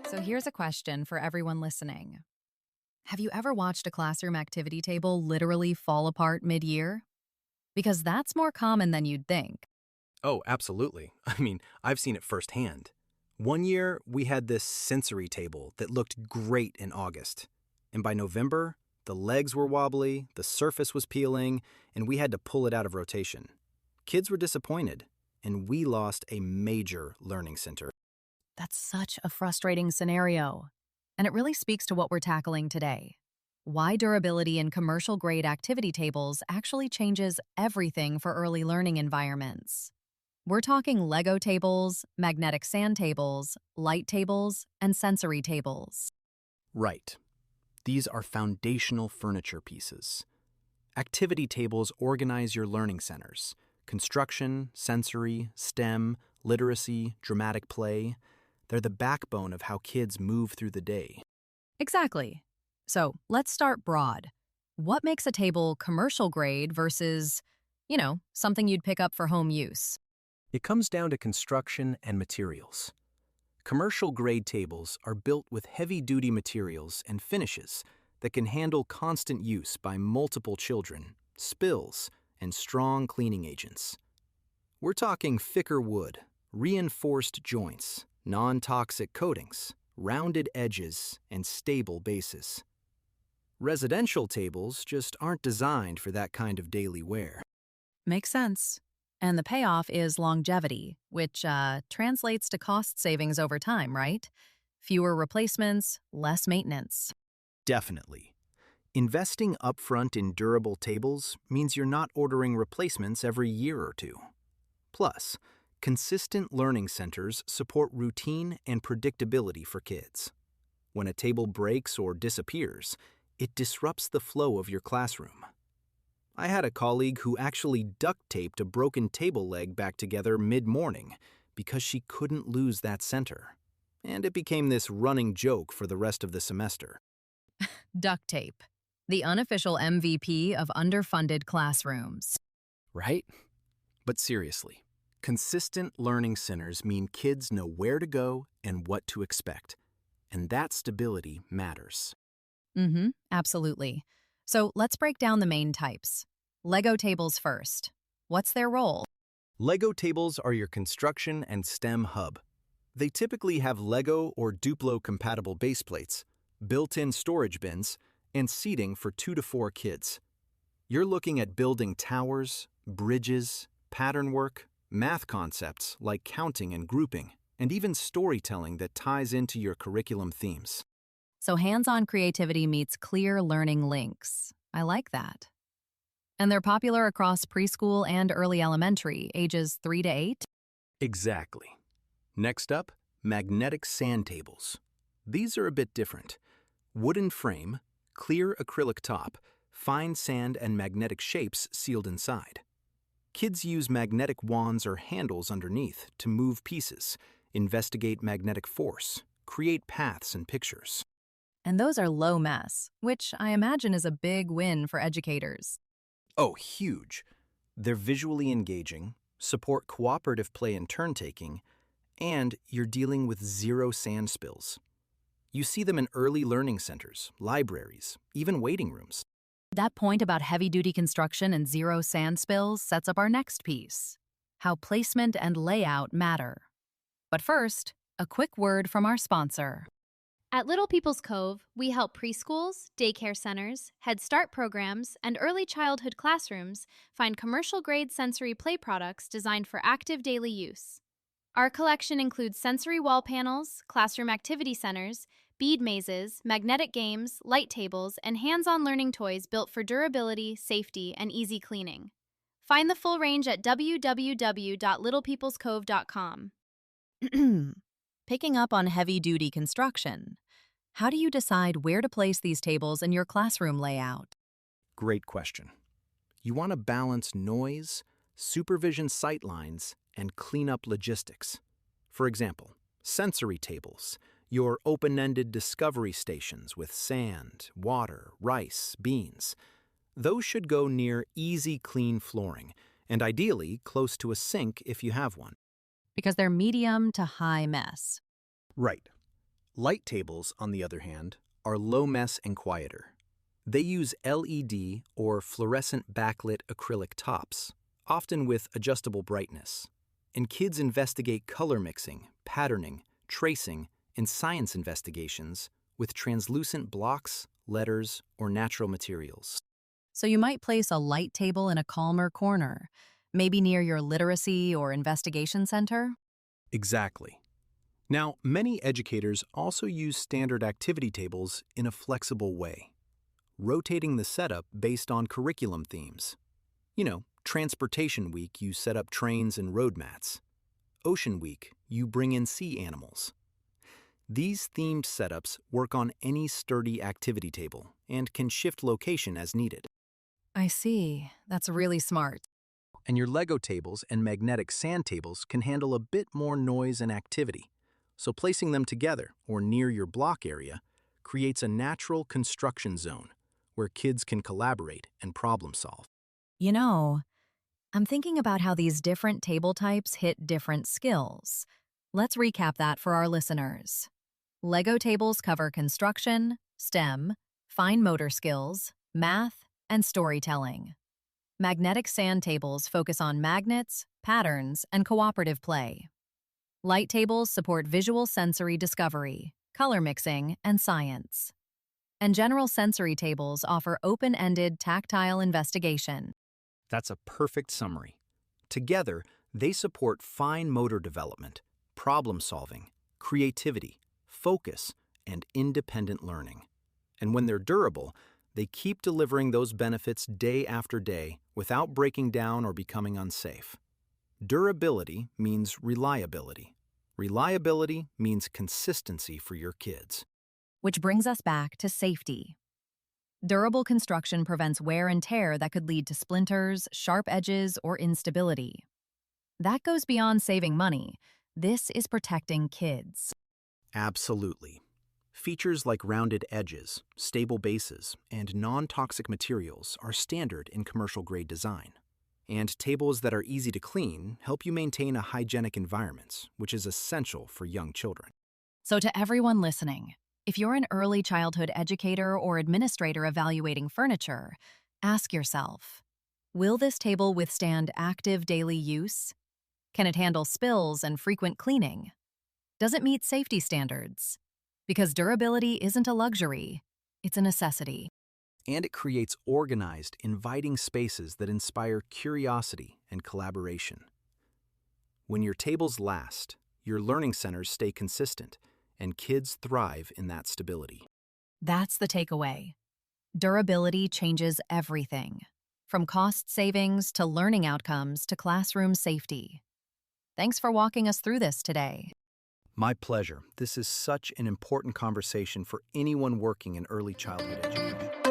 So here's a question for everyone listening. Have you ever watched a classroom activity table literally fall apart mid-year? Because that's more common than you'd think. Oh, absolutely. I've seen it firsthand. One year, we had this sensory table that looked great in August. And by November, the legs were wobbly, the surface was peeling, and we had to pull it out of rotation. Kids were disappointed, and we lost a major learning center. That's such a frustrating scenario. And it really speaks to what we're tackling today. Why durability in commercial-grade activity tables actually changes everything for early learning environments. We're talking Lego tables, magnetic sand tables, light tables, and sensory tables. Right. These are foundational furniture pieces. Activity tables organize your learning centers: construction, sensory, STEM, literacy, dramatic play. They're the backbone of how kids move through the day. Exactly. So let's start broad. What makes a table commercial grade versus, something you'd pick up for home use? It comes down to construction and materials. Commercial-grade tables are built with heavy-duty materials and finishes that can handle constant use by multiple children, spills, and strong cleaning agents. We're talking thicker wood, reinforced joints, non-toxic coatings, rounded edges, and stable bases. Residential tables just aren't designed for that kind of daily wear. Makes sense. And the payoff is longevity, which translates to cost savings over time, right? Fewer replacements, less maintenance. Definitely. Investing upfront in durable tables means you're not ordering replacements every year or two. Plus, consistent learning centers support routine and predictability for kids. When a table breaks or disappears, it disrupts the flow of your classroom. I had a colleague who actually duct taped a broken table leg back together mid-morning because she couldn't lose that center. And it became this running joke for the rest of the semester. Duct tape, the unofficial MVP of underfunded classrooms. Right? But seriously, consistent learning centers mean kids know where to go and what to expect. And that stability matters. Absolutely. So let's break down the main types. Lego tables first. What's their role? Lego tables are your construction and STEM hub. They typically have Lego or Duplo-compatible base plates, built-in storage bins, and seating for 2 to 4 kids. You're looking at building towers, bridges, pattern work, math concepts like counting and grouping, and even storytelling that ties into your curriculum themes. So hands-on creativity meets clear learning links. I like that. And they're popular across preschool and early elementary, ages 3 to 8? Exactly. Next up, magnetic sand tables. These are a bit different. Wooden frame, clear acrylic top, fine sand and magnetic shapes sealed inside. Kids use magnetic wands or handles underneath to move pieces, investigate magnetic force, create paths and pictures. And those are low mess, which I imagine is a big win for educators. Oh, huge. They're visually engaging, support cooperative play and turn-taking, and you're dealing with zero sand spills. You see them in early learning centers, libraries, even waiting rooms. That point about heavy-duty construction and zero sand spills sets up our next piece: how placement and layout matter. But first, a quick word from our sponsor. At Little People's Cove, we help preschools, daycare centers, Head Start programs, and early childhood classrooms find commercial-grade sensory play products designed for active daily use. Our collection includes sensory wall panels, classroom activity centers, bead mazes, magnetic games, light tables, and hands-on learning toys built for durability, safety, and easy cleaning. Find the full range at www.littlepeoplescove.com. Picking up on heavy-duty construction, how do you decide where to place these tables in your classroom layout? Great question. You want to balance noise, supervision sightlines, and clean up logistics. For example, sensory tables, your open-ended discovery stations with sand, water, rice, beans. Those should go near easy, clean flooring, and ideally close to a sink if you have one. Because they're medium to high mess. Right. Light tables, on the other hand, are low mess and quieter. They use LED or fluorescent backlit acrylic tops, often with adjustable brightness. And kids investigate color mixing, patterning, tracing, and science investigations with translucent blocks, letters, or natural materials. So you might place a light table in a calmer corner, maybe near your literacy or investigation center. Exactly. Now, many educators also use standard activity tables in a flexible way, rotating the setup based on curriculum themes. Transportation Week, you set up trains and road mats. Ocean Week, you bring in sea animals. These themed setups work on any sturdy activity table and can shift location as needed. I see. That's really smart. And your Lego tables and magnetic sand tables can handle a bit more noise and activity. So placing them together or near your block area creates a natural construction zone where kids can collaborate and problem solve. You know, I'm thinking about how these different table types hit different skills. Let's recap that for our listeners. Lego tables cover construction, STEM, fine motor skills, math, and storytelling. Magnetic sand tables focus on magnets, patterns, and cooperative play. Light tables support visual sensory discovery, color mixing, and science. And general sensory tables offer open-ended tactile investigation. That's a perfect summary. Together, they support fine motor development, problem solving, creativity, focus, and independent learning. And when they're durable, they keep delivering those benefits day after day without breaking down or becoming unsafe. Durability means reliability. Reliability means consistency for your kids. Which brings us back to safety. Durable construction prevents wear and tear that could lead to splinters, sharp edges, or instability. That goes beyond saving money. This is protecting kids. Absolutely. Features like rounded edges, stable bases, and non-toxic materials are standard in commercial-grade design. And tables that are easy to clean help you maintain a hygienic environment, which is essential for young children. So to everyone listening, if you're an early childhood educator or administrator evaluating furniture, ask yourself, will this table withstand active daily use? Can it handle spills and frequent cleaning? Does it meet safety standards? Because durability isn't a luxury, it's a necessity. And it creates organized, inviting spaces that inspire curiosity and collaboration. When your tables last, your learning centers stay consistent, and kids thrive in that stability. That's the takeaway. Durability changes everything, from cost savings to learning outcomes to classroom safety. Thanks for walking us through this today. My pleasure. This is such an important conversation for anyone working in early childhood education.